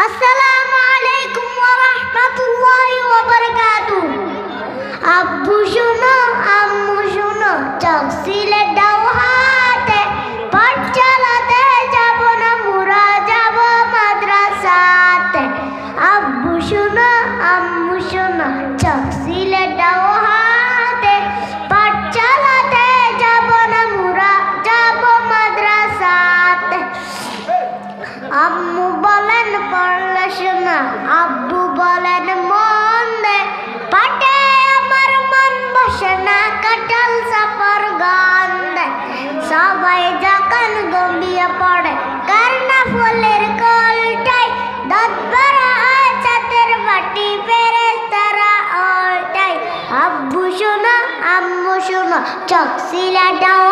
আসসালামু আলাইকুম ওয়া রাহমাতুল্লাহি ওয়া বারাকাতুহু। আব্বু শোনো, আম্মু শোনো, চক সিলেট দাও হাতে, পাঠ চালাতে যাব না, মুরা যাব মাদ্রাসাতে। আব্বু শোনো, আম্মু শোনো, চক সিলেট দাও হাতে, পাঠ চালাতে যাব না, মুরা যাব মাদ্রাসাতে। আম্মু বলেন পড়লে শোনা, আব্বু বলেন মন দে, পাটে আমার মন বসে না, কাটাল সাপর গান দে। সবাই যখন গম্বিয়ে পড়ে কারনা ফুলের কলটাই, দাঁত ভরা হয় চাঁদের বাটি, ফেরেশতারা ওলটাই। আব্বু শোনো, আম্মু শোনো, চক সিলেট দাও